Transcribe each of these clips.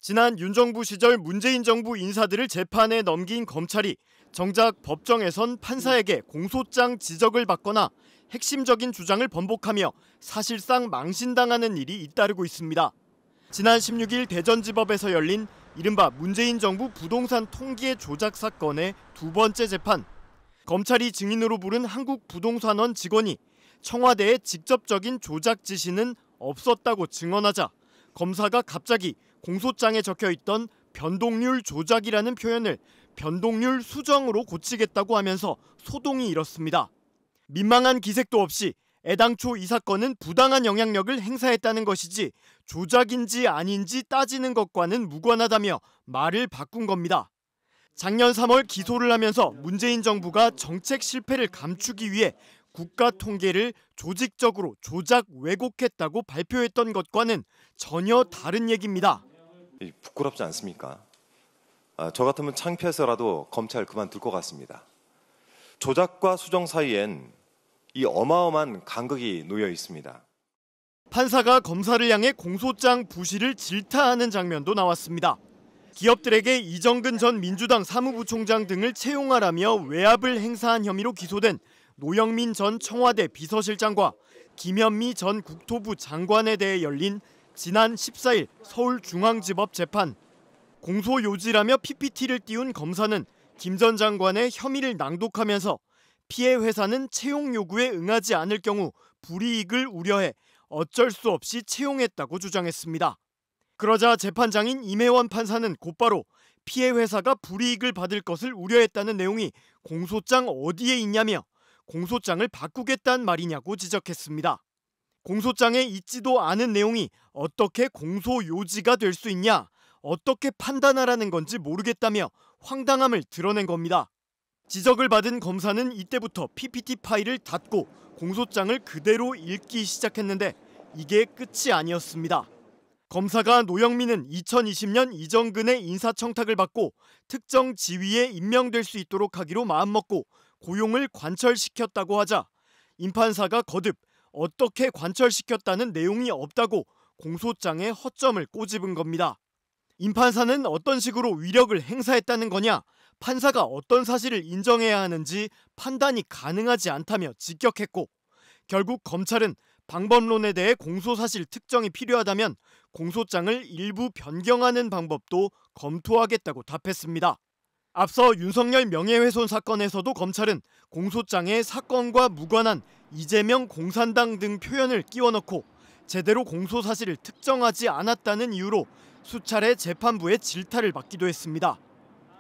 지난 윤 정부 시절 문재인 정부 인사들을 재판에 넘긴 검찰이 정작 법정에선 판사에게 공소장 지적을 받거나 핵심적인 주장을 번복하며 사실상 망신당하는 일이 잇따르고 있습니다. 지난 16일 대전지법에서 열린 이른바 문재인 정부 부동산 통계 조작 사건의 두 번째 재판. 검찰이 증인으로 부른 한국부동산원 직원이 청와대에 직접적인 조작 지시는 없었다고 증언하자 검사가 갑자기 공소장에 적혀있던 변동률 조작이라는 표현을 변동률 수정으로 고치겠다고 하면서 소동이 일었습니다. 민망한 기색도 없이 애당초 이 사건은 부당한 영향력을 행사했다는 것이지 조작인지 아닌지 따지는 것과는 무관하다며 말을 바꾼 겁니다. 작년 3월 기소를 하면서 문재인 정부가 정책 실패를 감추기 위해 국가 통계를 조직적으로 조작 왜곡했다고 발표했던 것과는 전혀 다른 얘기입니다. 부끄럽지 않습니까? 저 같으면 창피해서라도 검찰 그만둘 것 같습니다. 조작과 수정 사이엔 이 어마어마한 간극이 놓여 있습니다. 판사가 검사를 향해 공소장 부실을 질타하는 장면도 나왔습니다. 기업들에게 이정근 전 민주당 사무부총장 등을 채용하라며 외압을 행사한 혐의로 기소된 노영민 전 청와대 비서실장과 김현미 전 국토부 장관에 대해 열린 지난 14일 서울중앙지법 재판. 공소요지라며 PPT를 띄운 검사는 김 전 장관의 혐의를 낭독하면서 피해 회사는 채용 요구에 응하지 않을 경우 불이익을 우려해 어쩔 수 없이 채용했다고 주장했습니다. 그러자 재판장인 임혜원 판사는 곧바로 피해 회사가 불이익을 받을 것을 우려했다는 내용이 공소장 어디에 있냐며 공소장을 바꾸겠다는 말이냐고 지적했습니다. 공소장에 있지도 않은 내용이 어떻게 공소요지가 될 수 있냐, 어떻게 판단하라는 건지 모르겠다며 황당함을 드러낸 겁니다. 지적을 받은 검사는 이때부터 PPT 파일을 닫고 공소장을 그대로 읽기 시작했는데 이게 끝이 아니었습니다. 검사가 노영민은 2020년 이정근의 인사청탁을 받고 특정 지위에 임명될 수 있도록 하기로 마음먹고 고용을 관철시켰다고 하자 임 판사가 거듭 어떻게 관철시켰다는 내용이 없다고 공소장에 허점을 꼬집은 겁니다. 임 판사는 어떤 식으로 위력을 행사했다는 거냐, 판사가 어떤 사실을 인정해야 하는지 판단이 가능하지 않다며 직격했고 결국 검찰은 방법론에 대해 공소사실 특정이 필요하다면 공소장을 일부 변경하는 방법도 검토하겠다고 답했습니다. 앞서 윤석열 명예훼손 사건에서도 검찰은 공소장에 사건과 무관한 이재명 공산당 등 표현을 끼워넣고 제대로 공소사실을 특정하지 않았다는 이유로 수차례 재판부의 질타를 받기도 했습니다.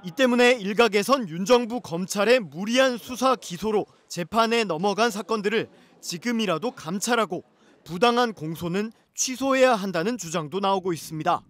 이 때문에 일각에선 윤 정부 검찰의 무리한 수사 기소로 재판에 넘어간 사건들을 지금이라도 감찰하고 부당한 공소는 취소해야 한다는 주장도 나오고 있습니다.